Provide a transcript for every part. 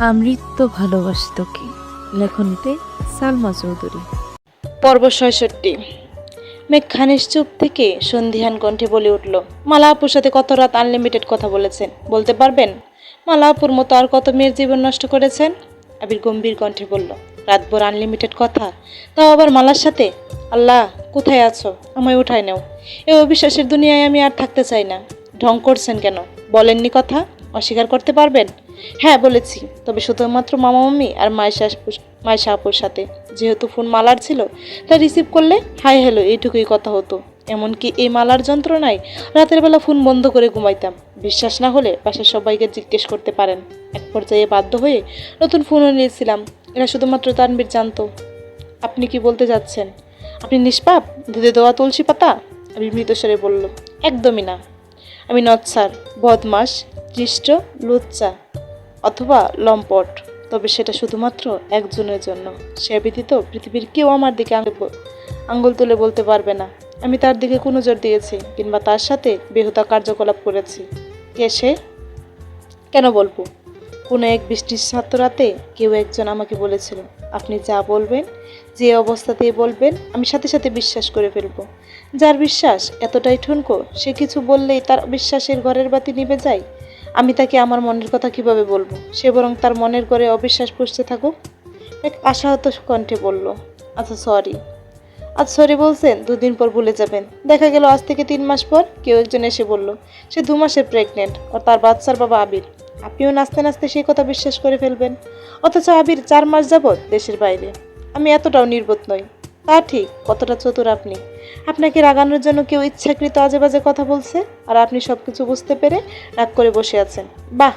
আমৃত্য ভালোবাসি তোকে। লেখনীতে সালমা চৌধুরী। পর্ব ৬৬। মেঘ খানিস চুপ থেকে সন্ধিহান কণ্ঠে বলে উঠল, মালা আপুর সাথে কত রাত আনলিমিটেড কথা বলেছেন বলতে পারবেন? মালা আপুর মতো আর কত মেয়ের জীবন নষ্ট করেছেন? আবির গম্ভীর কণ্ঠে বলল, রাতভর আনলিমিটেড কথা, তাও আবার মালার সাথে? আল্লাহ, কোথায় আছো? আমায় উঠায় নাও। এই অবিশ্বাসের দুনিয়ায় আমি আর থাকতে চাই না। ঢং করছেন কেন? বলেননি কথা? অস্বীকার করতে পারবেন? হ্যাঁ বলেছি, তবে শুধুমাত্র মামা মাম্মি আর মাইশা আপুর সাথে। যেহেতু ফোন মালার ছিল, তা রিসিভ করলে হাই হ্যালো এইটুকুই কথা হতো। এমনকি এই মালার যন্ত্রণায় রাতের বেলা ফোন বন্ধ করে ঘুমাইতাম। বিশ্বাস না হলে বাসার সবাইকে জিজ্ঞেস করতে পারেন। এক পর্যায়ে বাধ্য হয়ে নতুন ফোনও নিয়েছিলাম। এরা শুধুমাত্র তানবীর জানতো। আপনি কি বলতে যাচ্ছেন? আপনি নিষ্পাপ, দুধে দেওয়া তুলসী পাতা? আমি মৃতস্বরে বলল, একদমই না। আমি নচ্ছার, বদমাস, দৃষ্ট, লুচ্চা অথবা লম্পট, তবে সেটা শুধুমাত্র একজনের জন্য। সে ব্যতীত পৃথিবীর কেউ আমার দিকে আঙ্গুল তুলে বলতে পারবে না আমি তার দিকে কোনো জোর দিয়েছি কিংবা তার সাথে বেহুদা কার্যকলাপ করেছি। কে সে? কেন বলবো? কোনো এক বৃষ্টির ছাত্র রাতে কেউ একজন আমাকে বলেছিল, আপনি যা বলবেন, যে অবস্থাতেই বলবেন, আমি সাথে সাথে বিশ্বাস করে ফেলবো। যার বিশ্বাস এতটাই ঠুনকো, সে কিছু বললেই তার বিশ্বাসের ঘরের বাতি নিভে যায়। আমি তাকে আমার মনের কথা কিভাবে বলবো? সে বরং তার মনের ঘরে অবিশ্বাস পুষতে থাকুক। এক আশাহত কণ্ঠে বলল, আচ্ছা সরি। আজ সরি বলছেন, দুদিন পর ভুলে যাবেন। দেখা গেল আজ থেকে 3 মাস পর কেউ একজন এসে বলল সে 2 মাসের প্রেগনেন্ট ও তার বাচ্চার বাবা আবির। আপনিও নাচতে নাচতে সেই কথা বিশ্বাস করে ফেলবেন। অথচ আবির 4 মাস যাবৎ দেশের বাইরে। আমি এতটাও নির্বোধ নই। তা ঠিক, কতটা চতুর আপনি। আপনাকে রাগানোর জন্য কেউ ইচ্ছাকৃত আজে বাজে কথা বলছে, আর আপনি সবকিছু বুঝতে পেরে রাগ করে বসে আছেন। বাহ!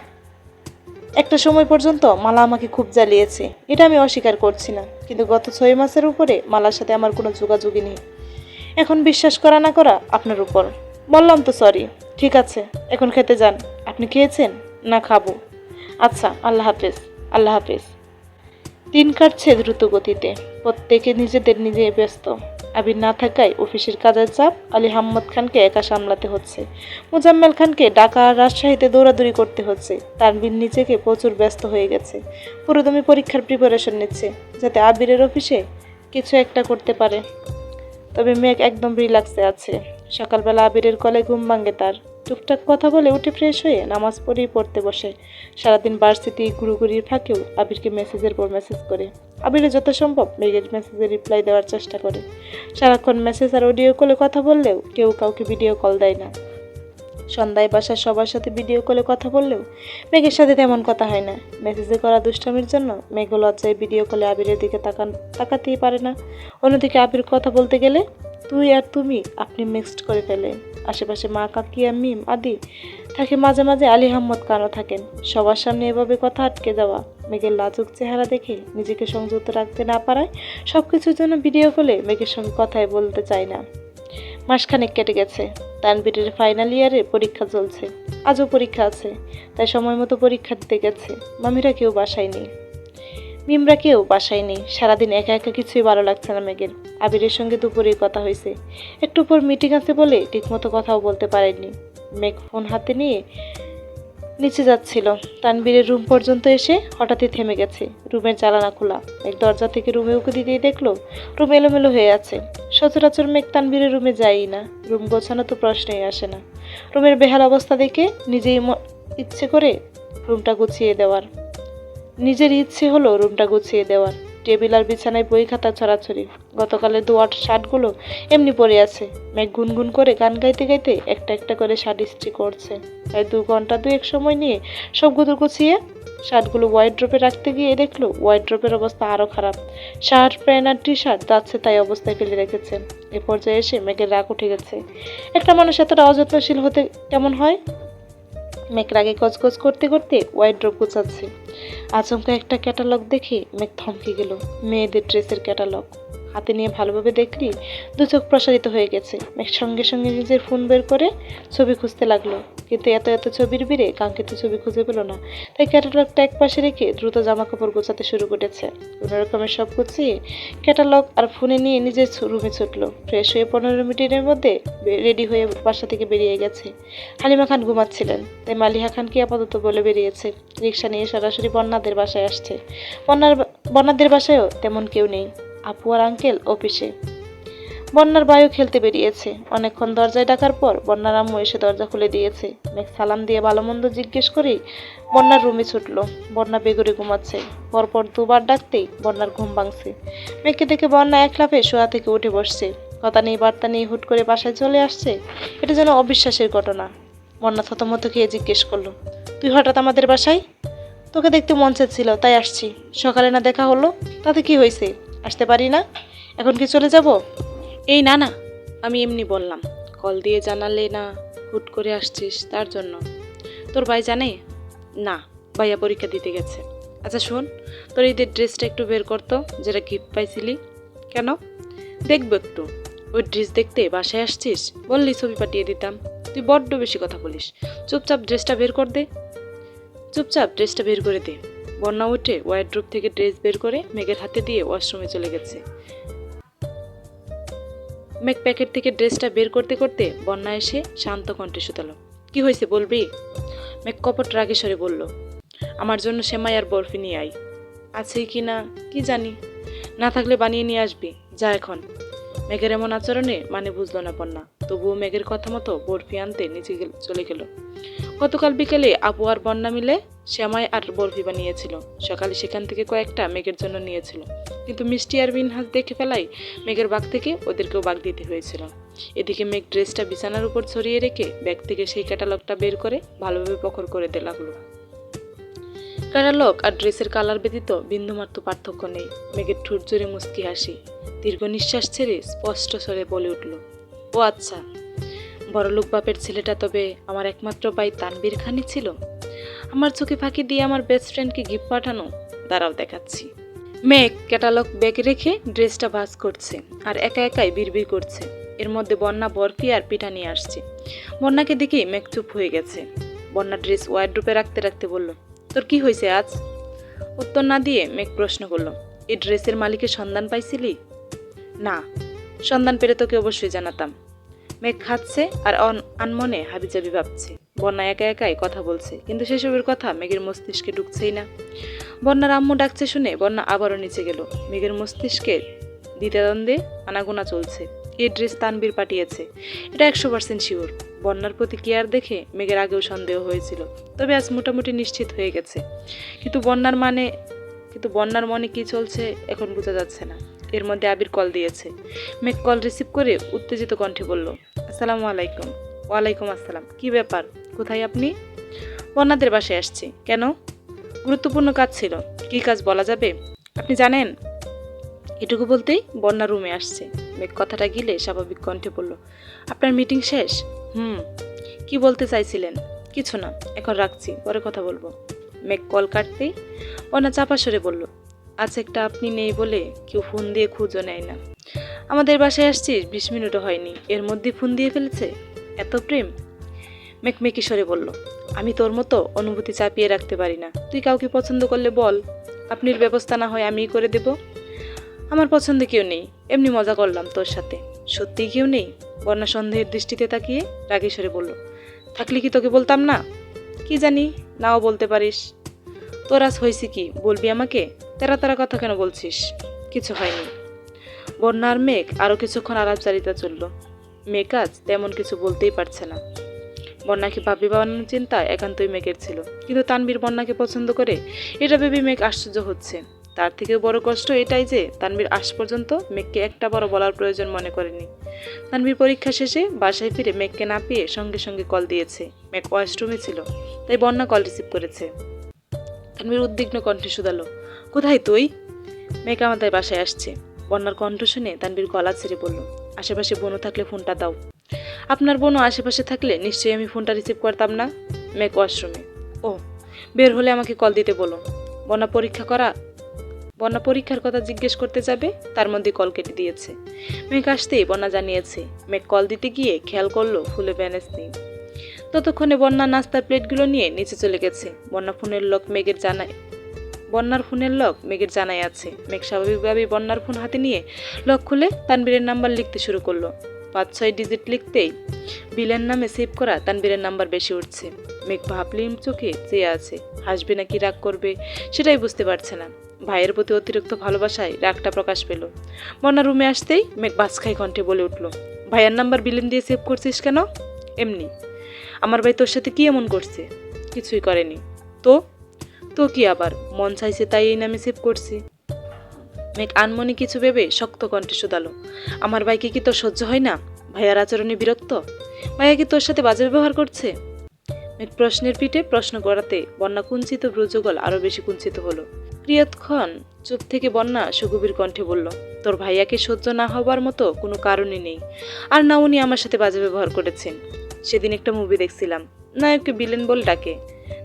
একটা সময় পর্যন্ত মালা আমাকে খুব জ্বালিয়েছে, এটা আমি অস্বীকার করছি না। কিন্তু গত 6 মাসের উপরে মালার সাথে আমার কোনো যোগাযোগই নেই। এখন বিশ্বাস করা না করা আপনার উপর। বললাম তো সরি। ঠিক আছে, এখন খেতে যান। আপনি খেয়েছেন? না খাবো। আচ্ছা, আল্লাহ হাফেজ। আল্লাহ হাফেজ। দিন কাটছে দ্রুত গতিতে। প্রত্যেকে নিজে ব্যস্ত। আবির না থাকায় অফিসের কাজের চাপ আলী হাম্মদ খানকে একা সামলাতে হচ্ছে। মোজাম্মেল খানকে ঢাকা আর রাজশাহীতে দৌড়াদৌড়ি করতে হচ্ছে। তানভীর নিজেকে প্রচুর ব্যস্ত হয়ে গেছে। পুরোদমে পরীক্ষার প্রিপারেশন নিচ্ছে, যাতে আবিরের অফিসে কিছু একটা করতে পারে। তবে মেঘ একদম রিল্যাক্সে আছে। সকালবেলা আবিরের গলায় ঘুম ভাঙে তার। টুকটাক কথা বলে উঠে ফ্রেশ হয়ে নামাজ পড়তে বসে। সারাদিন ভার্সিটি ঘুরুঘুরির ফাঁকেও আবিরকে মেসেজের পর মেসেজ করে। আবিরে যত সম্ভব মেঘের মেসেজে রিপ্লাই দেওয়ার চেষ্টা করে। সারাক্ষণ মেসেজ আর অডিও কলে কথা বললেও কেউ কাউকে ভিডিও কল দেয় না। সন্ধ্যায় বাসার সবার সাথে ভিডিও কলে কথা বললেও মেঘের সাথে তেমন কথা হয় না। মেসেজে করা দুষ্টামির জন্য মেঘ লজ্জায় ভিডিও কলে আবিরের দিকে তাকাতেই পারে না। অন্যদিকে আবির কথা বলতে গেলে তুই আর তুমি আপনি মিক্সড করে ফেলে। আশেপাশে মা, কাকি, মিম আদি থাকে, মাঝে মাঝে আলী আহমদ কানও থাকেন। সবার সামনে এভাবে কথা আটকে যাওয়া মেঘের লাজুক চেহারা দেখে নিজেকে সংযুক্ত রাখতে না পারায় সবকিছুর জন্য ভিডিও কলে মেঘের সঙ্গে কথাই বলতে চায় না। মাসখানেক কেটে গেছে। তানবীরের ফাইনাল ইয়ারের পরীক্ষা চলছে। আজও পরীক্ষা আছে, তাই সময় মতো পরীক্ষা দিতে গেছে। মামিরা কেউ বাসায় নেই, মিমরা কেউ বাসায় নেই। সারাদিন একা একা কিছুই ভালো লাগছে না মেঘের। আবিরের সঙ্গে দুপুরেই কথা হয়েছে। একটু পর মিটিং আছে বলে ঠিকমতো কথাও বলতে পারেনি। মেঘ ফোন হাতে নিয়ে নিচে যাচ্ছিল। তানবীরের রুম পর্যন্ত এসে হঠাৎই থেমে গেছে। রুমের জানালা খোলা। মেঘ দরজা থেকে রুমে উঁকি দিতেই দেখলো রুম এলোমেলো হয়ে আছে। সচরাচর মেঘ তানবীরের রুমে যায়ই না। রুম গোছানো তো প্রশ্নই আসে না। রুমের বেহাল অবস্থা দেখে নিজের ইচ্ছে হলো রুমটা গুছিয়ে দেওয়ার। টেবিল আর বিছানায় বই খাতা ছড়াছড়ি। গতকালের ধোয়া শার্টগুলো এমনি পড়ে আছে। মেঘ গুনগুন করে গান গাইতে গাইতে একটা একটা করে শার্ট ইস্ত্রি করছে। প্রায় 2 ঘন্টা 2 সময় নিয়ে সবগুলো গুছিয়ে শার্টগুলো ওয়াইড্রোপে রাখতে গিয়ে দেখলো ওয়াইড্রোপের অবস্থা আরও খারাপ। শার্ট, প্যান্ট আর টি শার্ট যাচ্ছে তাই অবস্থায় ফেলে রেখেছে। এ পর্যায়ে এসে মেঘের রাগ উঠে গেছে। একটা মানুষ এতটা অযত্নশীল হতে কেমন হয়? মেঘ রাগে কচকচ করতে করতে ওয়াইড্রোপ গুছাচ্ছে। আচমকা একটা ক্যাটালগ দেখে মেঘ থমকে গেল। মেয়েদের ড্রেসের ক্যাটালগ। হাতে নিয়ে ভালোভাবে দেখলি 2 চোখ প্রসারিত হয়ে গেছে। মেঘ সঙ্গে সঙ্গে নিজের ফোন বের করে ছবি খুঁজতে লাগলো। কিন্তু এত এত ছবির ভিড়ে কাঙ্ক্ষিত ছবি খুঁজে পেল না। তাই ক্যাটালগটা এক পাশে রেখে দ্রুত জামা কাপড় গোছাতে শুরু করেছে। কোনো রকমের সব গুছিয়ে ক্যাটালগ আর ফোনে নিয়ে নিজের রুমে ছুটলো। ফ্রেশ হয়ে 15 মিনিটের মধ্যে রেডি হয়ে বাসা থেকে বেরিয়ে গেছে। হালিমা খান ঘুমাচ্ছিলেন, তাই মালিহা খানকে আপাতত বলে বেরিয়েছে। রিক্সা নিয়ে সরাসরি বন্যাদের বাসায় আসছে। বন্যাদের বাসায়ও তেমন কেউ নেই। আপু আর আঙ্কেল অফিসে। বন্যার বায়ু খেলতে বেরিয়েছে। অনেকক্ষণ দরজায় ডাকার পর বন্যার আম্মু এসে দরজা খুলে দিয়েছে। মেঘ সালাম দিয়ে ভালো মন্দ জিজ্ঞেস করেই বন্যার রুমে ছুটলো। বন্যা বেঘরে ঘুমাচ্ছে। পরপর দুবার ডাকতেই বন্যার ঘুম ভাঙছে। মেঘকে দেখে বন্যা এক লাফে শোয়া থেকে উঠে বসছে। কথা নেই বার্তা নেই হুট করে বাসায় চলে আসছে। এটা যেন অবিশ্বাসের ঘটনা। বন্যা থতমত খেয়ে জিজ্ঞেস করলো, তুই হঠাৎ আমাদের বাসায়? তোকে দেখতে মন চাচ্ছিল তাই আসছি। সকালে না দেখা হলো, তাতে কি হয়েছে? আসতে পারি না? এখন কি চলে যাব? এই না না, আমি এমনি বললাম। কল দিয়ে জানালে না হুট করে আসছিস তার জন্য। তোর ভাই জানে? না, ভাইয়া পরীক্ষা দিতে গেছে। আচ্ছা শোন, তোর ঈদের ড্রেসটা একটু বের করতো, যেটা গিফট পাইছিলি। কেন? দেখবো একটু। ওই ড্রেস দেখতে বাসায় আসছিস? বললি ছবি পাঠিয়ে দিতাম। তুই বড্ড বেশি কথা বলিস। চুপচাপ ড্রেসটা বের কর দে। চুপচাপ ড্রেসটা বের করে দে। বন্যা উঠে ওয়ার্ড্রোব থেকে ড্রেস বের করে মেঘের হাতে দিয়ে ওয়াশরুমে চলে গেছে। মেঘ প্যাকেট থেকে ড্রেসটা বের করতে করতে বন্যা এসে শান্ত কণ্ঠে শুধালো, কি হয়েছে বলবি? মেঘ কপট রাগে স্বরে বলল, আমার জন্য সেমাই আর বরফি নিয়ে আই। আছে কি না কি জানি, না থাকলে বানিয়ে নিয়ে আসবি, যা এখন। মেঘের এমন আচরণে মানে বুঝলো না বন্যা, তবুও মেঘের কথা মতো বরফি আনতে নিচে চলে গেল। গতকাল বিকেলে আপু আর বন্যা মিলে সেমাই আর বরফি বানিয়েছিল। সকালে সেখান থেকে কয়েকটা মেঘের জন্য নিয়েছিল, কিন্তু মিষ্টি আর মিনহাজ দেখে ফেলাই মেঘের বাগ থেকে ওদেরকেও বাগ দিতে হয়েছিল। এদিকে মেঘ ড্রেসটা বিছানার উপর ছড়িয়ে রেখে ব্যাগ থেকে সেই ক্যাটালগটা বের করে ভালোভাবে প্রখর করে দিতে লাগলো। ক্যাটালগ আর ড্রেসের কালার ব্যতীত বিন্দুমাত্র পার্থক্য নেই। মেঘের ঠোঁট জোরে মুচকি হাসি, দীর্ঘ নিঃশ্বাস ছেড়ে স্পষ্ট স্বরে বলে উঠল, ও আচ্ছা, বড়লোক বাপের ছেলেটা তবে আমার একমাত্র ভাই তানবীর খানই ছিল। আমার চোখে ফাঁকি দিয়ে আমার বেস্ট ফ্রেন্ডকে গিফট পাঠানো, দাঁড়াও দেখাচ্ছি। মেঘ ক্যাটালগ ব্যাগে রেখে ড্রেসটা ভাঁজ করছে আর একা একাই বিড়বিড় করছে। এর মধ্যে বন্যা বরফি আর পিঠা নিয়ে আসছে। বন্যাকে দেখেই মেঘ চুপ হয়ে গেছে। বন্যা ড্রেস ওয়ার্ড্রোবে রাখতে রাখতে বলল, তোর কি হয়েছে আজ? উত্তর না দিয়ে মেঘ প্রশ্ন করল, এই ড্রেসের মালিকের সন্ধান পাইছিলি? না, সন্ধান পেলে তোকে অবশ্যই জানাতাম। মেঘ খাচ্ছে আর আনমনে হাবিজাবি ভাবছে। বন্যা একা একাই কথা বলছে, কিন্তু সেসবের কথা মেঘের মস্তিষ্কে ঢুকছেই না। বন্যার আম্মু ডাকছে শুনে বন্যা আবারও নিচে গেল। মেঘের মস্তিষ্কে দ্বিধাদ্বন্দ্বে আনাগোনা চলছে। এই ড্রেস তানবীর পাঠিয়েছে, এটা 100% শিওর। বন্যার প্রতি কেয়ার দেখে মেঘের আগেও সন্দেহ হয়েছিল, তবে আজ মোটামুটি নিশ্চিত হয়ে গেছে। কিন্তু বন্যার মনে কি চলছে এখন বোঝা যাচ্ছে না। এর মধ্যে আবির কল দিয়েছে। মেঘ কল রিসিভ করে উত্তেজিত কণ্ঠে বলল, আসসালামু আলাইকুম। ওয়ালাইকুম আসসালাম। কি ব্যাপার, কোথায় আপনি? বন্যাদের বাসায় আসছি। কেন? গুরুত্বপূর্ণ কাজ ছিল। কি কাজ বলা যাবে? আপনি জানেন? এটুকু বলতেই বন্যা রুমে আসছে। মেঘ কথাটা গিলে স্বাভাবিক কণ্ঠে বলল, আপনার মিটিং শেষ? কি বলতে চাইছিলেন? কিছু না, এখন রাখছি, পরে কথা বলবো। মেঘ কল কাটতেই বন্যা চাপা সরে বলল, আজ একটা আপনি নেই বলে কেউ ফোন দিয়ে খুঁজও নেয় না। আমাদের বাসায় আসছিস 20 মিনিটও হয়নি, এর মধ্যে ফোন দিয়ে ফেলেছে। এত প্রেম? মেঘ মেকিস্বরে বলল, আমি তোর মতো অনুভূতি চাপিয়ে রাখতে পারি না। তুই কাউকে পছন্দ করলে বল, আপনির ব্যবস্থা না হয় আমিই করে দেব। আমার পছন্দে কেউ নেই, এমনি মজা করলাম তোর সাথে। সত্যিই কেউ নেই? বন্যা সন্দেহের দৃষ্টিতে তাকিয়ে রাগেশ্বরে বলল, থাকলে কি তোকে বলতাম না? কি জানি, নাও বলতে পারিস। তোর আজ হয়েছে কি বলবি আমাকে? তেরা তেরা কথা কেন বলছিস? কিছু হয়নি। বন্যার মেঘ আরও কিছুক্ষণ আলাপচারিতা চলল। মেঘ আজ তেমন কিছু বলতেই পারছে না। বন্যাকে ভাবি বানানোর চিন্তা একান্তই মেঘের ছিল, কিন্তু তানবীর বন্যাকে পছন্দ করে এটা ভেবে মেঘ আশ্চর্য হচ্ছে। তার থেকেও বড় কষ্ট এটাই যে তানবীর আজ পর্যন্ত মেঘকে একটা বড় বলার প্রয়োজন মনে করেনি। তানবীর পরীক্ষা শেষে বাসায় ফিরে মেঘকে না পেয়ে সঙ্গে সঙ্গে কল দিয়েছে। মেঘ ওয়াশরুমে ছিল, তাই বন্যা কল রিসিভ করেছে। তানবীর উদ্বিগ্ন কণ্ঠে শুধালো, কোথায় তুই? মেঘ আমাদের বাসায় আসছে। বন্যার কণ্ঠ শুনে তানবীর গলা ছেড়ে বলল, আশেপাশে বোনও থাকলে ফোনটা দাও। আপনার বোনও আশেপাশে থাকলে নিশ্চয়ই আমি ফোনটা রিসিভ করতাম না। মেঘ ওয়াশরুমে। ও, বের হলে আমাকে কল দিতে বলো। বন্যা পরীক্ষার কথা জিজ্ঞেস করতে যাবে, তার মধ্যে কল কেটে দিয়েছে। মেঘ আসতেই বন্যা জানিয়েছে। মেঘ কল দিতে গিয়ে খেয়াল করলো ফুলে ব্যালেন্স নেই। ততক্ষণে বন্যা নাস্তার প্লেটগুলো নিয়ে নিচে চলে গেছে। বন্যার ফোনের লক মেঘের জানাই আছে। মেঘ স্বাভাবিকভাবেই বন্যার ফোন হাতে নিয়ে লক খুলে তানবীরের নাম্বার লিখতে শুরু করলো। 5-6 ডিজিট লিখতেই বিলের নামে সেভ করা তানবীরের নাম্বার বেশি উঠছে। মেঘ ভাবলিম চোখে চেয়ে আছে, হাসবে নাকি রাগ করবে সেটাই বুঝতে পারছে না। ভাইয়ের প্রতি অতিরিক্ত ভালোবাসায় রাগটা প্রকাশ পেল। বন্যা রুমে আসতেই মেঘ বাজখাই কণ্ঠে বলে উঠল, ভাইয়ার নাম্বার বিলেন দিয়ে সেভ করছিস কেন? এমনি। আমার ভাই তোর সাথে কি এমন করছে? কিছুই করেনি। তো তো কি আবার, মন চাইছে তাই এই নামে সেভ করছি। মেঘ আনমনি কিছু ভেবে শক্ত কণ্ঠে শুধালো, আমার ভাইকে কি তোর সহ্য হয় না? ভাইয়ার আচরণে বিরক্ত? ভাইয়া কি তোর সাথে বাজে ব্যবহার করছে? মেঘ প্রশ্নের পিঠে প্রশ্ন করাতে বন্যা কুঞ্চিত ব্রুযুগল আরো বেশি কুঞ্চিত হলো। প্রিয়ৎক্ষণ চুপ থেকে বন্যা সুগভীর কণ্ঠে বলল, তোর ভাইয়াকে সহ্য না হবার মতো কোনো কারণই নেই। আর না উনি আমার সাথে বাজে ব্যবহার করেছেন। সেদিন একটা মুভি দেখছিলাম, নায়ককে বিলেন বলে ডাকে।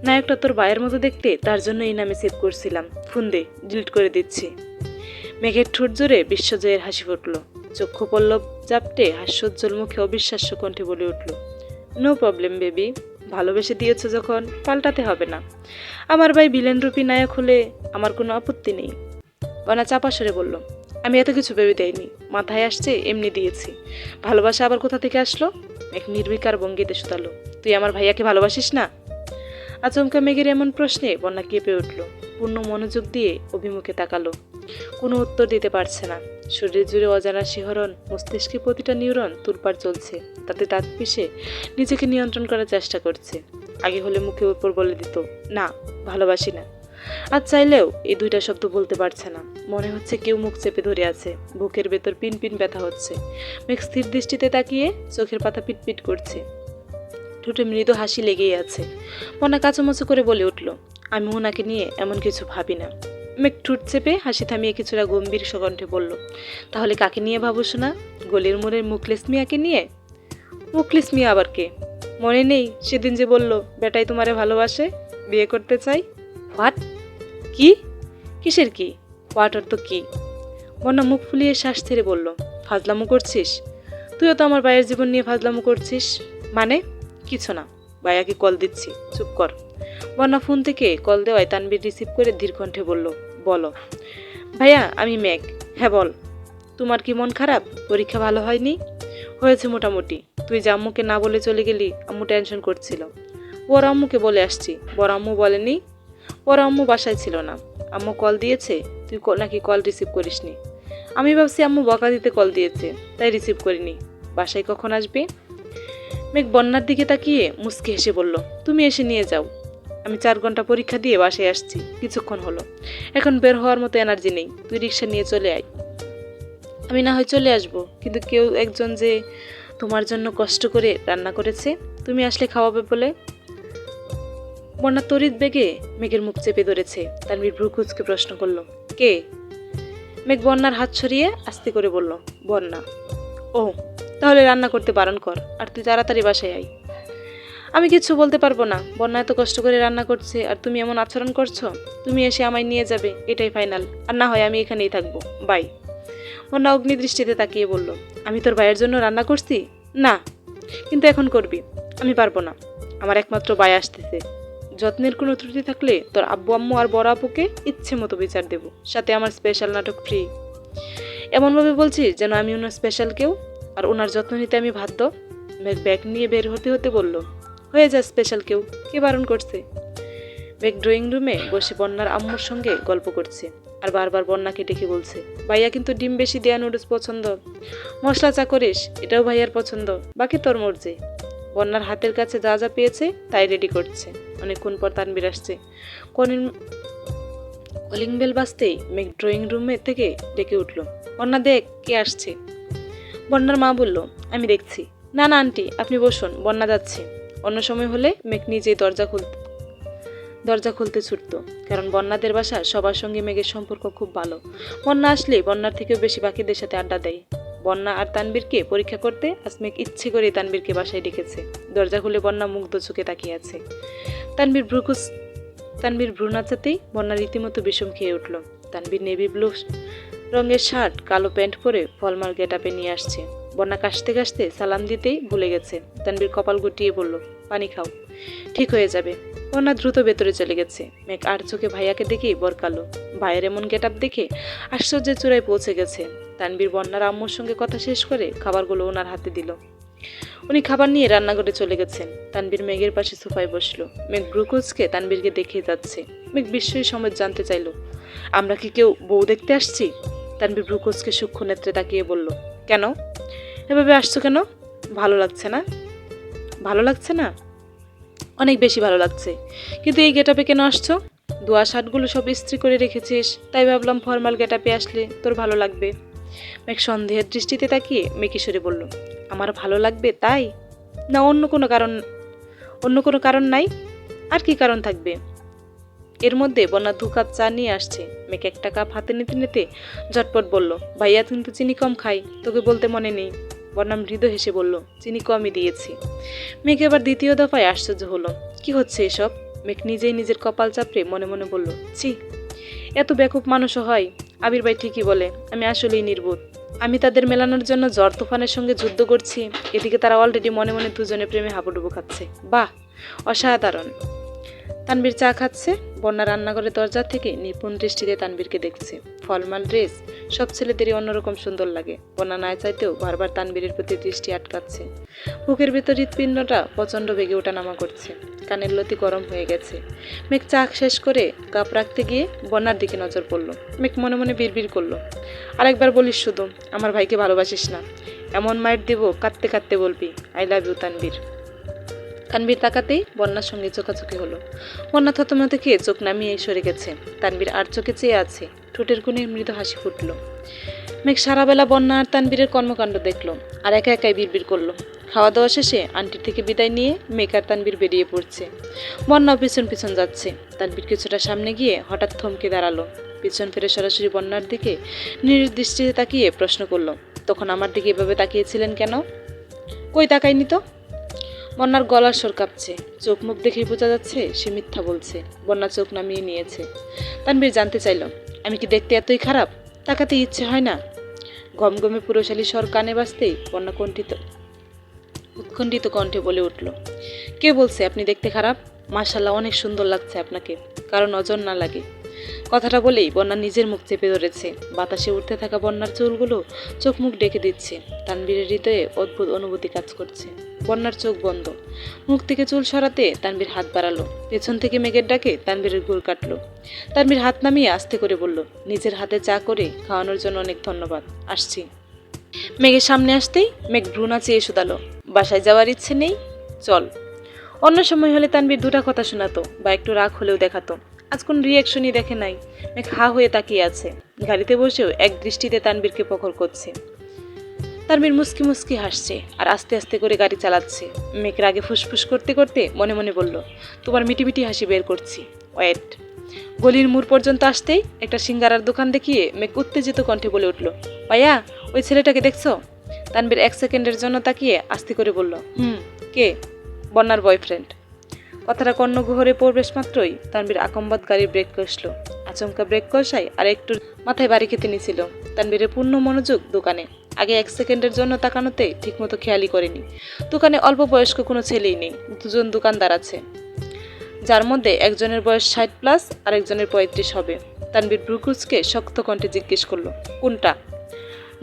নায়কটা তোর ভাইয়ের মতো দেখতে, তার জন্য এই নামে সেভ করছিলাম। ফোন দে, ডিলিট করে দিচ্ছি। মেঘের ঠোঁট জোরে বিশ্বজয়ের হাসি ফুটল। চক্ষু পল্লব জাপটে হাস্যোজ্জ্বল মুখে অবিশ্বাস্য কণ্ঠে বলে উঠল, নো প্রবলেম বেবি, ভালোবেসে দিয়েছ যখন পাল্টাতে হবে না। আমার ভাই ভিলেন রূপী নায়ক হলে আমার কোনো আপত্তি নেই। বনা চাপা সরে বলল, আমি এত কিছু ভেবে দেয়নি, মাথায় আসছে এমনি দিয়েছি। ভালোবাসা আবার কোথা থেকে আসলো? এক নির্বিকার ভঙ্গিতে শুধালো, তুই আমার ভাইয়াকে ভালোবাসিস না? আচমকা মেঘের এমন প্রশ্নে বন্যা কেঁপে উঠল। পূর্ণ মনোযোগ দিয়ে অভিমুখে তাকালো। কোনো উত্তর দিতে পারছে না। শরীর জুড়ে অজানা শিহরণ, মস্তিষ্কে প্রতিটা নিউরন তুলপাড় চলছে। তাতে দাঁত পিষে নিজেকে নিয়ন্ত্রণ করার চেষ্টা করছে। আগে হলে মুখে উপর বলে দিত, না ভালোবাসি না। আর চাইলেও এই দুইটা শব্দ বলতে পারছে না। মনে হচ্ছে কেউ মুখ চেপে ধরে আছে। বুকের ভেতর পিন পিন ব্যথা হচ্ছে। মেঘ স্থির দৃষ্টিতে তাকিয়ে চোখের পাতা পিটপিট করছে। ঠোঁটে মৃদু হাসি লেগেই আছে। মনা কাচুমাচু করে বলে উঠল, আমি ওনাকে নিয়ে এমন কিছু ভাবি না। মেঘ ঠোঁট চেপে হাসি থামিয়ে কিছুটা গম্ভীর কণ্ঠে বলল, তাহলে কাকে নিয়ে ভাবছ না? গলির মোড়ের মুখলেস মিয়াকে নিয়ে? মুখলেস মিয়া আবার কে? মনে নেই সেদিন যে বলল বেটাই তোমারে ভালোবাসে, বিয়ে করতে চাই? হোয়াট? কি? কিসের কি? হোয়াট অর্থ কি? বন্যা মুখ ফুলিয়ে শ্বাস ছেড়ে বলল, ফাজলামো করছিস? তুইও তো আমার ভাইয়ের জীবন নিয়ে ফাজলামো করছিস। মানে? কিছু না, ভাইয়াকে কল দিচ্ছি, চুপ কর। বন্যা ফোন থেকে কল দেওয়ায় তানবীর রিসিভ করে ধীর কণ্ঠে বলল, বলো। ভাইয়া আমি মেঘ। হ্যাঁ বল। তোমার কি মন খারাপ? পরীক্ষা ভালো হয়নি? হয়েছে মোটামুটি। তুই যে আম্মুকে না বলে চলে গেলি, আম্মু টেনশন করছিল। বড় আম্মুকে বলে আসছি। বড় আম্মু বলেনি? বড় আম্মু বাসায় ছিল না। আম্মু কল দিয়েছে, তুই নাকি কল রিসিভ করিসনি। আমি ভাবছি আম্মু বকা দিতে কল দিয়েছে, তাই রিসিভ করিনি। বাসায় কখন আসবে? মেঘ বন্যার দিকে তাকিয়ে মুচকি হেসে বলল, তুমি এসে নিয়ে যাও। আমি 4 ঘন্টা পরীক্ষা দিয়ে বাসায় আসছি, কিছুক্ষণ হলো। এখন বের হওয়ার মতো এনার্জি নেই। তুই রিক্সা নিয়ে চলে আয়। আমি না হয় চলে আসবো, কিন্তু কেউ একজন যে তোমার জন্য কষ্ট করে রান্না করেছে, তুমি আসলে খাওয়াবে বলে। বন্যা তড়িৎ বেগে মেঘের মুখ চেপে ধরেছে। তানভীর ভ্রু কুঁচকে প্রশ্ন করলো, কে? মেঘ বন্যার হাত সরিয়ে আস্তে করে বলল, বন্যা। ও, তাহলে রান্না করতে বারণ কর, আর তুই তাড়াতাড়ি বাসায় আয়। আমি কিছু বলতে পারবো না। বন্যা এত কষ্ট করে রান্না করছে, আর তুমি এমন আচরণ করছো। তুমি এসে আমায় নিয়ে যাবে, এটাই ফাইনাল। আর না হয় আমি এখানেই থাকবো, বাই। বন্যা অগ্নিদৃষ্টিতে তাকিয়ে বলল, আমি তোর ভাইয়ের জন্য রান্না করছি? না, কিন্তু এখন করবি। আমি পারবো না, আমার একমাত্র ভাই আসতেছে। যত্নের কোনো ত্রুটি থাকলে তোর আব্বু আম্মু আর বড় আপুকে ইচ্ছে মতো বিচার দেব, সাথে আমার স্পেশাল নাটক ফ্রি। এমনভাবে বলছি যেন আমি ওনার স্পেশাল কেউ, আর ওনার যত্ন নিতে আমি বাধ্য। মেঘ ব্যাগ নিয়ে বের হতে হতে বলল, হয়ে যা স্পেশাল কেউ, কে বারণ করছে? মেঘ ড্রয়িং রুমে বসে বন্যার আম্মুর সঙ্গে গল্প করছে, আর বারবার বন্যাকে ডেকে বলছে, ভাইয়া কিন্তু ডিম বেশি দেয়া নুডলস পছন্দ, মশলা চা করিস, এটাও ভাইয়ার পছন্দ, বাকি তোর মর্জি। বন্যার হাতের কাছে যা যা পেয়েছে তাই রেডি করছে। অনেকক্ষণ পর তানবীর আসছে। কলিং বেল বাজতেই মেঘ ড্রয়িং রুমে থেকে ডেকে উঠল, বন্যা দেখ কে আসছে। বন্যার মা বলল, আমি দেখছি। না না আন্টি, আপনি বসুন, বন্যা যাচ্ছে। অন্য সময় হলে মেঘ নিজেই দরজা খুলতে ছুটত, কারণ বন্যাদের বাসা সবার সঙ্গে মেঘের সম্পর্ক খুব ভালো। বন্যা আসলে বন্যার থেকেও বেশি বাকিদের সাথে আড্ডা দেয়। বন্যা আর তানবীরকে পরীক্ষা করতে আজ মেঘ ইচ্ছে করে তানবীরকে বাসায় ডেকেছে। দরজা খুলে বন্যা মুগ্ধ চোখে তাকিয়ে আছে। তানবীর ভ্রু নাচাতেই বন্যা রীতিমতো বিষম খেয়ে উঠল। তানবীর নেভি ব্লু রঙের শার্ট, কালো প্যান্ট পরে ফলমাল গেট আপে নিয়ে আসছে। বন্যা কাশতে কাশতে সালাম দিতেই ভুলে গেছে। তানবীর কপাল গুটিয়ে বলল, পানি খাও, ঠিক হয়ে যাবে। বন্যা দ্রুত ভেতরে চলে গেছে। মেঘ আর চোখে ভাইয়াকে দেখেই বরকালো। ভাইয়ের এমন গেটআপ দেখে আশ্চর্যের চূড়ায় পৌঁছে গেছে। তানবীর বন্যার আম্মুর সঙ্গে কথা শেষ করে খাবারগুলো ওনার হাতে দিল। উনি খাবার নিয়ে রান্নাঘরে চলে গেছেন। তানবীর মেঘের পাশে সোফায় বসলো। মেঘ ব্রুকুজকে তানবীরকে দেখিয়ে যাচ্ছে। মেঘ বিস্ময় সমেত জানতে চাইল, আমরা কি কেউ বউ দেখতে আসছি? তানবীর ব্রুকুজকে সূক্ষ্ম নেত্রে তাকিয়ে বলল, কেন এভাবে আসছো কেন? ভালো লাগছে না? ভালো লাগছে না? অনেক বেশি ভালো লাগছে, কিন্তু এই গেটআপে কেন আসছো? দোয়া শার্টগুলো সব ইস্ত্রি করে রেখেছিস, তাই ভাবলাম ফর্মাল গেটআপে আসলে তোর ভালো লাগবে। মেঘ সন্দেহের দৃষ্টিতে তাকিয়ে মেকিশোরে বলল, আমার ভালো লাগবে তাই? না অন্য কোনো কারণ নাই? আর কি কারণ থাকবে? এর মধ্যে বন্যা 2 কাপ চা নিয়ে আসছে। মেঘ একটা কাপ হাতে নিতে নিতে ঝটপট বলল, ভাইয়া কিন্তু চিনি কম খাই, তোকে বলতে মনে নেই। বন্যা মৃদু হেসে বলল, চিনি কমই দিয়েছি। মেঘ এবার দ্বিতীয় দফায় আশ্চর্য হলো, কি হচ্ছে এসব? মেঘ নিজেই নিজের কপাল চাপড়ে মনে মনে বলল, ছি, এত বেকুব মানুষও হয়। আবির ভাই ঠিকই বলে, আমি আসলেই নির্বোধ। আমি তাদের মেলানোর জন্য ঝড় তুফানের সঙ্গে যুদ্ধ করছি, এদিকে তারা অলরেডি মনে মনে দুজনে প্রেমে হাবুডুবু খাচ্ছে। বাহ, অসাধারণ। তানবীর চা খাচ্ছে। বন্যা রান্নাঘরের দরজা থেকে নিপুণ দৃষ্টিতে তানবীরকে দেখছে। ফর্মাল ড্রেস সব ছেলেদেরই অন্যরকম সুন্দর লাগে। বন্যা না চাইতেও বারবার তানবীরের প্রতি দৃষ্টি আটকাচ্ছে। বুকের ভেতর হৃৎপিণ্ডটা প্রচণ্ড বেগে ওঠানামা করছে। কানের লতি গরম হয়ে গেছে। মেঘ চা শেষ করে কাপ রাখতে গিয়ে বন্যার দিকে নজর পড়ল। মেঘ মনে মনে বিড়বিড় করলো, আরেকবার বলিস শুধু, আমার ভাইকে ভালোবাসিস না। এমন মায়ের দেব কাঁদতে কাঁদতে বলবি, I love you Tanvir. Tanvir তাকাতেই বন্যার সঙ্গে চোখাচোখি হলো। বন্যা থতমত খেয়ে চোখ নামিয়ে সরে গেছে। তানবীর আর চোখে চেয়ে আছে। ঠোঁটের কোণে মৃদু হাসি ফুটল। মেঘ সারাবেলা বন্যা আর তানবীরের কর্মকাণ্ড দেখলো, আর একা একাই বিড়বিড় করলো। খাওয়া দাওয়া শেষে আন্টির থেকে বিদায় নিয়ে মেঘ আর তানবীর বেরিয়ে পড়ছে। বন্যাও পিছন পিছন যাচ্ছে। তানবীর কিছুটা সামনে গিয়ে হঠাৎ থমকে দাঁড়ালো। পিছন ফিরে সরাসরি বন্যার দিকে নির্দৃষ্টিতে তাকিয়ে প্রশ্ন করলো, তখন আমার দিকে এভাবে তাকিয়েছিলেন কেন? কই তাকাইনি তো। বন্যার গলার স্বর কাঁপছে। চোখ মুখ দেখেই বোঝা যাচ্ছে সে মিথ্যা বলছে। বন্যা চোখ নামিয়ে নিয়েছে। তানবীর জানতে চাইল, আমি কি দেখতে এতই খারাপ? তাকাতে ইচ্ছে হয় না? গমগমে পুরুষালী স্বর কানে বাজতেই বন্যা উৎকণ্ঠিত কণ্ঠে বলে উঠল, কে বলছে আপনি দেখতে খারাপ? মাশাআল্লাহ, অনেক সুন্দর লাগছে আপনাকে, কারণ নজর না লাগে। কথাটা বলেই বন্যা নিজের মুখ চেপে ধরেছে। বাতাসে উঠতে থাকা বন্যার চুলগুলো চোখ মুখ ডেকে দিচ্ছে। তানবীরের হৃদয়ে অদ্ভুত অনুভূতি কাজ করছে। বন্যার চোখ বন্ধ। মুখ থেকে চুল সরাতে তানবীর হাত বাড়ালো। পেছন থেকে মেঘের ডাকে তানবীরের ঘুর কাটলো। তানবীর হাত নামিয়ে আস্তে করে বলল, নিজের হাতে চা করে খাওয়ানোর জন্য অনেক ধন্যবাদ, আসছি। মেঘের সামনে আসতেই মেঘ ভ্রু নাচিয়ে শুধালো, বাসায় যাওয়ার ইচ্ছে নেই? চল। অন্য সময় হলে তানবীর 2টা কথা শোনাতো বা একটু রাগ হলেও দেখাতো। আজ কোন রিয়াকশনই দেখে নাই। মেঘ হা হয়ে তাকিয়ে আছে। গাড়িতে বসেও এক দৃষ্টিতে তানবীরকে প্রখর করছে। তানবীর মুস্কি মুস্কি হাসছে আর আস্তে আস্তে করে গাড়ি চালাচ্ছে। মেঘ রাগে ফুসফুস করতে করতে মনে মনে বলল, তোমার মিটি মিটি হাসি বের করছি, ওয়েট। গলির মোড় পর্যন্ত আসতেই একটা সিঙ্গারার দোকান দেখিয়ে মেঘ উত্তেজিত কণ্ঠে বলে উঠল, ভাইয়া, ওই ছেলেটাকে দেখছো? তানবীর 1 সেকেন্ডের জন্য তাকিয়ে আস্তে করে বলল, কে? বন্যার বয়ফ্রেন্ড। কথাটা কর্ণগহ্বরে প্রবেশ মাত্রই তানবীর আকম্বাদ গাড়ির ব্রেক কষল। আচমকা ব্রেক কষায় আর একটু মাথায় বাড়ি খেতে নিছিল। তানবীরের পূর্ণ মনোযোগ দোকানে। আগে 1 সেকেন্ডের জন্য তাকানোতে ঠিকমতো খেয়ালই করেনি। দোকানে অল্প বয়স্ক কোনো ছেলেই নেই। 2জন দোকানদার আছে, যার মধ্যে একজনের বয়স 60+ আর একজনের 35 হবে। তানবীর ব্রুকুজকে শক্ত কণ্ঠে জিজ্ঞেস করলো, কোনটা?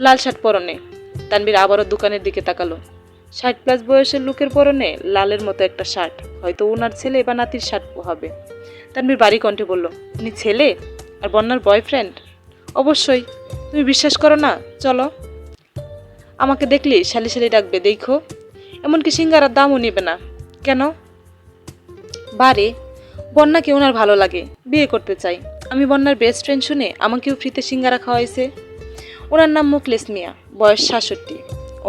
লাল শার্ট পরনে। তানবীর আবারও দোকানের দিকে তাকালো। 60+ বয়সের লোকের পরনে লালের মতো একটা শার্ট, হয়তো ওনার ছেলে বা নাতির শার্ট হবে। তানবীর বাড়ি কণ্ঠে বলল, উনি ছেলে আর বন্যার বয়ফ্রেন্ড? অবশ্যই, তুমি বিশ্বাস করো না? চলো। আমাকে দেখলে শালি শালি ডাকবে, দেখো। এমনকি সিঙ্গারার দামও নেবে না। কেন? বারে, বন্যাকে ওনার ভালো লাগে, বিয়ে করতে চাই। আমি বন্যার বেস্ট ফ্রেন্ড শুনে আমাকেও ফ্রিতে সিঙ্গারা খাওয়াইছে। ওনার নাম মুখলেস মিয়া, বয়স 66।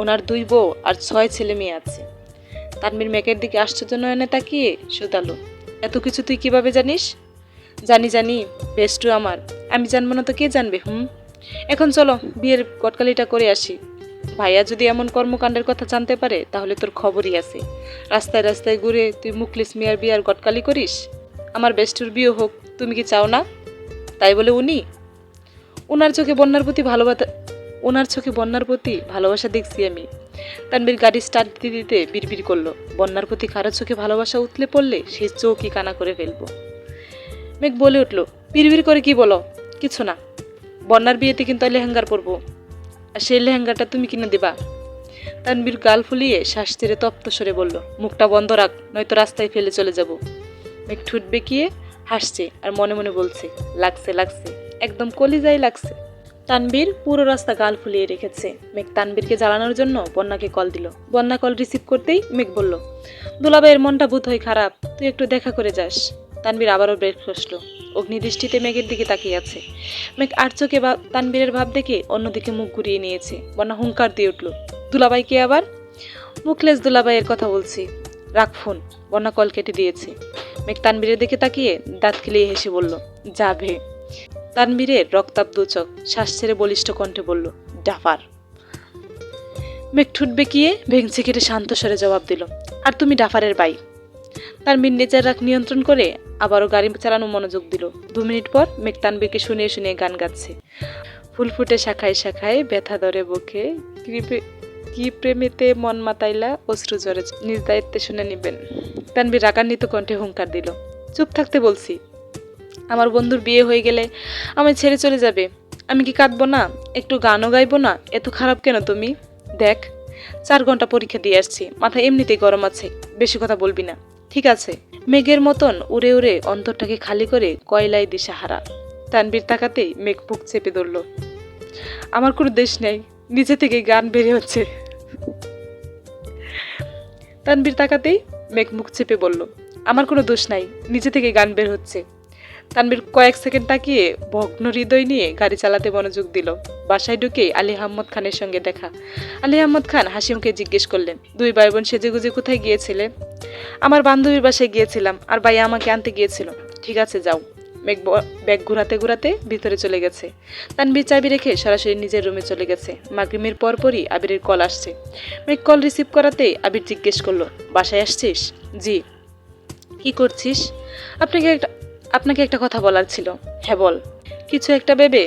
ওনার 2 বউ আর 6 ছেলে মেয়ে আছে। তানবীর মেঘের দিকে আশ্চর্য নয়নে তাকিয়ে শুধালো, এত কিছু তুই কিভাবে জানিস? জানি, বেস্টু আমার। আমি জানবো না তো কে জানবে? এখন চলো বিয়ের গটকালিটা করে আসি। ভাইয়া যদি এমন কর্মকাণ্ডের কথা জানতে পারে তাহলে তোর খবরই আছে। রাস্তায় রাস্তায় ঘুরে তুই মুখলেস মিয়ার বিয়ার গটকালি করিস। আমার বেস্টুর বিয়ে হোক, তুমি কি চাও না? তাই বলে উনি? ওনার চোখে বন্যার প্রতি ভালোবাসা দেখছি আমি। তানবীর গাড়ি স্টার্ট দিতে দিতে বিড়বিড় করলো, বন্যার প্রতি কারো চোখে ভালোবাসা উতলে পড়লে সে চোখই কানা করে ফেলবো। মেঘ বলে উঠলো, বিড়বিড় করে কি বলো? কিছু না, বন্যার বিয়েতে কিন্তু লেহেঙ্গার পরবো, আর সেই লেহেঙ্গাটা তুমি কিনে দিবা। তানবীর গাল ফুলিয়ে শ্বাস ছেড়ে তপ্ত সরে বলল, মুখটা বন্ধ রাখ, নয়তো রাস্তায় ফেলে চলে যাব। মেঘ ঠোঁট বেঁকিয়ে হাসছে আর মনে মনে বলছে, লাগছে লাগছে, একদম কলিজায় লাগছে। তানবীর পুরো রাস্তা গাল ফুলিয়ে রেখেছে। মেঘ তানবীরকে জ্বালানোর জন্য বন্যাকে কল দিল। বন্যা কল রিসিভ করতেই মেঘ বলল, দুলাভাইয়ের মনটা বোধ হয় খারাপ, তুই একটু দেখা করে যাস। তানবীর আবারও ব্রেক খসল, অগ্নিদৃষ্টিতে মেঘের দিকে তাকিয়ে আছে। মেঘ আর চোখে তানবীরের ভাব দেখে অন্যদিকে মুখ ঘুরিয়ে নিয়েছে। বন্যা হুঙ্কার দিয়ে উঠল, দুলাভাই কে আবার? মুখলেস দুলাভাইয়ের কথা বলছি, রাখ ফোন। বন্যা কল কেটে দিয়েছে। মেঘ তানবীরের দিকে তাকিয়ে দাঁত খিলিয়ে হেসে বলল, যাবে। তানবীরের রক্তাপ দুচক শ্বাস ছেড়ে বলিষ্ঠ কণ্ঠে বলল, ডাফার। মেঘ ঠুট বেঁকিয়ে ভেঙচি কেটে শান্ত স্বরে জবাব দিল, আর তুমি ডাফারের বাই। তানবীর নিজের রাগ নিয়ন্ত্রণ করে আবারও গাড়ি চালানো মনোযোগ দিল। 2 মিনিট পর মেঘ তানবীরকে শুনিয়ে শুনিয়ে গান গাচ্ছে, ফুল ফুটে শাখায় শাখায় ব্যথা ধরে বুকে, কি প্রেমেতে মন মাতাইলা অশ্রু ঝরে, নিজ দায়িত্বে শুনে নিবেন। তানবীর রাগান্বিত কণ্ঠে হুঙ্কার দিল, চুপ থাকতে বলছি, আমার বন্ধুর বিয়ে হয়ে গেলে আমায় ছেড়ে চলে যাবে, আমি কি কাঁদবো না? একটু গানও গাইবো না? এত খারাপ কেন তুমি? দেখ, 4 ঘন্টা পরীক্ষা দিয়ে আসছি, মাথা এমনিতেই গরম আছে, বেশি কথা বলবি না, ঠিক আছে? মেঘের মতন উড়ে উড়ে অন্তরটাকে খালি করে কয়লাই দিশাহারা। তানবীর তাকাতেই মেঘ বুক চেপে ধরল, আমার কোনো দেশ নেই, নিজে থেকে গান বেরিয়ে হচ্ছে। তানবীর তাকাতেই মেঘ মুখ চেপে বলল, আমার কোনো দোষ নাই, নিজে থেকে গান বের হচ্ছে। তানবীর কয়েক সেকেন্ড তাকিয়ে ভগ্ন হৃদয় নিয়ে গাড়ি চালাতে মনোযোগ দিল। বাসায় ঢুকে আলী আহমদ খানের সঙ্গে দেখা। আলী আহমদ খান হাসি মুখে জিজ্ঞেস করলেন, 2 ভাই বোন সেজেগুজে কোথায় গিয়েছিলে? আমার বান্ধবীর বাসায় গিয়েছিলাম, আর ভাইয়া আমাকে আনতে গিয়েছিল। ঠিক আছে, যাও। মেঘ ব্যাগ ঘুরাতে ঘুরাতে ভিতরে চলে গেছে। তানবীর চাবি রেখে সরাসরি নিজের রুমে চলে গেছে। মাগরিবের পরপরই আবিরের কল আসছে। মেঘ কল রিসিভ করাতেই আবির জিজ্ঞেস করলো, বাসায় আসছিস? জি। কি করছিস? আপনাকে একটা কথা বলার ছিল। হ্যাঁ বল। কিছু একটা ভেবে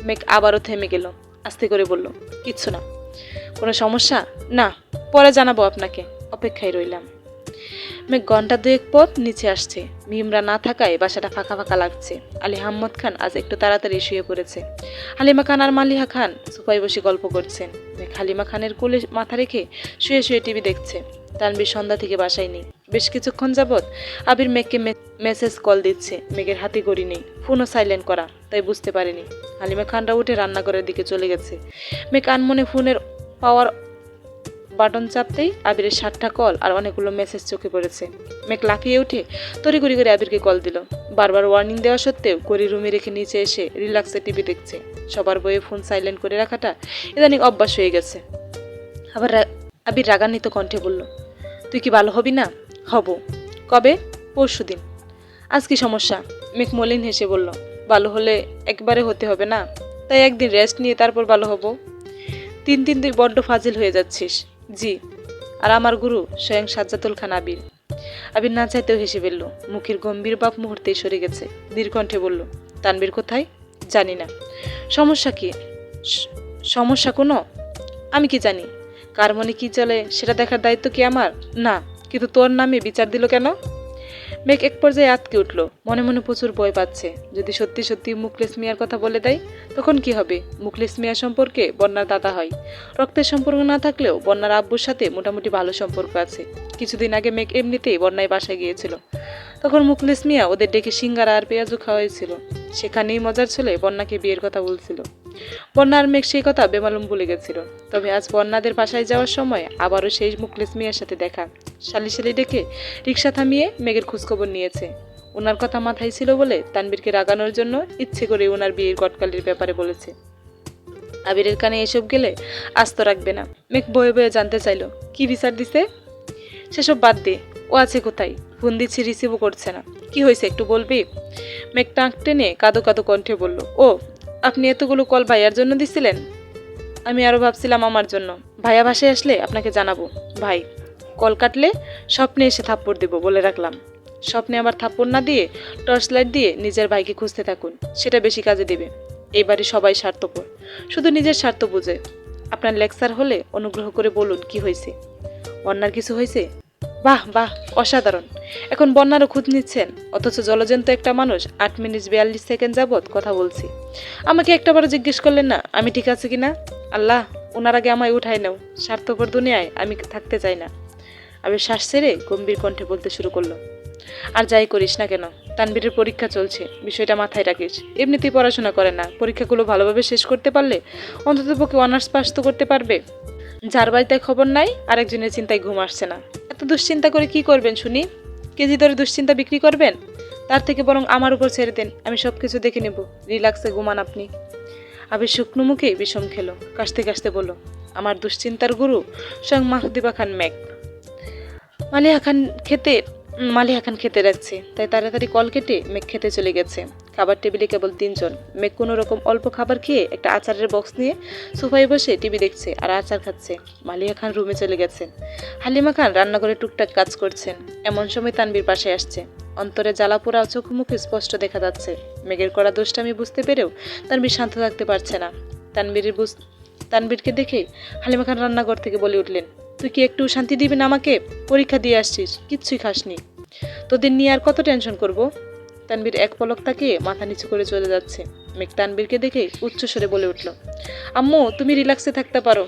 মেঘ আবারও থেমে গেল। আস্তে করে বলল, কিচ্ছু না। কোনো সমস্যা? না, পরে জানাবো আপনাকে, অপেক্ষায় রইলাম। মেঘ ঘন্টা 2 পর নিচে আসছে। মিমরা না থাকায় বাসাটা ফাঁকা ফাঁকা লাগছে। আলী আহমদ খান আজ একটু তাড়াতাড়ি শুয়ে পড়েছে। হালিমা খান আর মালিহা খান সোফায় বসে গল্প করছেন। মেঘ হালিমা খানের কোলে মাথা রেখে শুয়ে শুয়ে টিভি দেখছে। তানবীর সন্ধ্যা থেকে বাসায় নেই। বেশ কিছুক্ষণ যাবৎ আবির মেঘকে মেসেজ কল দিচ্ছে। মেঘের হাতে ঘড়ি নেই, ফোনও সাইলেন্ট করা, তাই বুঝতে পারেনি। হালিমা খানরা উঠে রান্নাঘরের দিকে চলে গেছে। মেঘ আনমনে ফোনের পাওয়ার বাটন চাপতেই আবিরের 7টা কল আর অনেকগুলো মেসেজ চোখে পড়েছে। মেঘ লাফিয়ে উঠে তড়িঘড়ি করে আবিরকে কল দিল। বারবার ওয়ার্নিং দেওয়া সত্ত্বেও ঘড়ি রুমে রেখে নিচে এসে রিল্যাক্সে টিভি দেখছে। সবার বইয়ে ফোন সাইলেন্ট করে রাখাটা ইদানিং অভ্যাস হয়ে গেছে। আবার আবির রাগান্বিত কণ্ঠে বলল, তুই কি ভালো হবি না? হব। কবে? পরশুদিন। আজ কি সমস্যা? মেঘ মলিন হেসে বলল, ভালো হলে একবারে হতে হবে না, তাই একদিন রেস্ট নিয়ে তারপর ভালো হব। 3 তুই বড্ড ফাজিল হয়ে যাচ্ছিস। জি। আর আমার গুরু স্বয়ং সাজ্জাতুল খান আবির। আবির না চাইতেও হেসে ফেলল। মুখের গম্ভীর ভাব মুহূর্তেই সরে গেছে। দীর্ঘকণ্ঠে বলল, তানবীর কোথায়? জানি না। সমস্যা কি? সমস্যা কোনো? আমি কি জানি? কার মনে কি চলে সেটা দেখার দায়িত্ব কি আমার? না। কিন্তু তোর নামে বিচার দিল কেন? মেঘ এক পর্যায়ে আটকে উঠল। মনে মনে প্রচুর ভয় পাচ্ছে। যদি সত্যি সত্যি মুখলেস মিয়ার কথা বলে দেয় তখন কি হবে? মুখলেস মিয়া সম্পর্কে বন্যার দাদা হয়। রক্তের সম্পর্ক না থাকলেও বন্যার আব্বুর সাথে মোটামুটি ভালো সম্পর্ক আছে। কিছুদিন আগে মেঘ এমনিতেই বন্যায় বাসায় গিয়েছিল। তখন মুখলেস মিয়া ওদের ডেকে সিঙ্গারা আর পেঁয়াজু খাওয়াইছিল। সেখানেই মজার ছেলে বন্যাকে বিয়ের কথা বলছিল। বন্যা আর মেঘ সেই কথা বেমালুম ভুলে গেছিল। তবে আজ বন্যাদের বাসায় যাওয়ার সময় আবারও সেই মুখলেস মিয়ার সাথে দেখা। শালি ডেকে রিক্সা থামিয়ে মেঘের খোঁজখবর নিয়েছে। ওনার কথা মাথায় ছিল বলে তানবীরকে রাগানোর জন্য ইচ্ছে করে ওনার বিয়ের গটকালির ব্যাপারে বলেছে। আবিরের কানে এসব গেলে আস্ত রাখবে না। মেঘ বয়ে বয়ে জানতে চাইল, কি বিচার দিছে? সেসব বাদ দে, ও আছে কোথায়? ফোন দিচ্ছি, রিসিভও করছে না। কি হয়েছে একটু বলবি? মেঘ টাক টেনে কাঁদো কাঁদো কণ্ঠে বলল, ও আপনি এতগুলো কল ভাইয়ার জন্য দিছিলেন? আমি আরও ভাবছিলাম আমার জন্য। ভাইয়া বাসায় আসলে আপনাকে জানাবো। ভাই, কল কাটলে স্বপ্নে এসে থাপ্পড় দেব বলে রাখলাম। স্বপ্নে আবার থাপ্পড় না দিয়ে টর্চ লাইট দিয়ে নিজের ভাইকে খুঁজতে থাকুন, সেটা বেশি কাজে দেবে। এবারে সবাই স্বার্থপর, শুধু নিজের স্বার্থ বুঝে। আপনার লেকচার হলে অনুগ্রহ করে বলুন কি হয়েছে। বন্যার কিছু হয়েছে? বাহ বাহ, অসাধারণ। এখন বন্যারও খোঁজ নিচ্ছেন, অথচ জলজন্ত একটা মানুষ 8 মিনিট 42 সেকেন্ড যাবৎ কথা বলছি। আমাকে একটাবারও জিজ্ঞেস করলেন না আমি ঠিক আছে কিনা? আল্লাহ, ওনার আগে আমায় উঠাই নাও, স্বার্থপর দুনিয়ায় আমি থাকতে চাই না। আবির শ্বাস ছেড়ে গম্ভীর কণ্ঠে বলতে শুরু করলো, আর যাই করিস না কেন, তানবীরের পরীক্ষা চলছে, বিষয়টা মাথায় রাখিস। এমনিতেই পড়াশোনা করে না, পরীক্ষাগুলো ভালোভাবে শেষ করতে পারলে অন্ততপক্ষে অনার্স পাস তো করতে পারবে। যার বাড়িতে খবর নাই, আরেকজনের চিন্তায় ঘুম আসছে না। এত দুশ্চিন্তা করে কি করবেন শুনি? কেজি দরে দুশ্চিন্তা বিক্রি করবেন? তার থেকে বরং আমার উপর ছেড়ে দেন, আমি সব কিছু দেখে নেব, রিল্যাক্সে ঘুমান আপনি। আবির শুকনো মুখে বিষম খেলো, কাশতে কাশতে বলল, আমার দুশ্চিন্তার গুরু স্বয়ং মাহদিবা খান মেঘ। মালিহা খান খেতে রাখছে, তাই তাড়াতাড়ি কল কেটে মেঘ খেতে চলে গেছে। খাবার টেবিলে কেবল 3 জন। মেঘ কোনো রকম অল্প খাবার খেয়ে একটা আচারের বক্স নিয়ে সোফায় বসে টিভি দেখছে আর আচার খাচ্ছে। মালিহা খান রুমে চলে গেছেন। হালিমা খান রান্নাঘরে টুকটাক কাজ করছেন। এমন সময় তানবীর পাশে আসছে। অন্তরে জ্বালাপোড়া চোখ মুখে স্পষ্ট দেখা যাচ্ছে। মেঘের করা দোষটা আমি বুঝতে পেরেও তানবীর শান্ত থাকতে পারছে না। তানবীরকে দেখে হালিমা খান রান্নাঘর থেকে বলে উঠলেন, তুই কি একটু শান্তি দিবি না আমাকে? পরীক্ষা দিয়ে আসছিস, কিচ্ছুই খাসনি, তোদের নিয়ে আর কত টেনশন করব? তানবীর এক পলক তাকিয়ে মাথা নিচু করে চলে যাচ্ছে। মেঘ তানবীরকে দেখে উচ্চস্বরে বলে উঠল, আম্মু তুমি রিল্যাক্সে থাকতে পারো,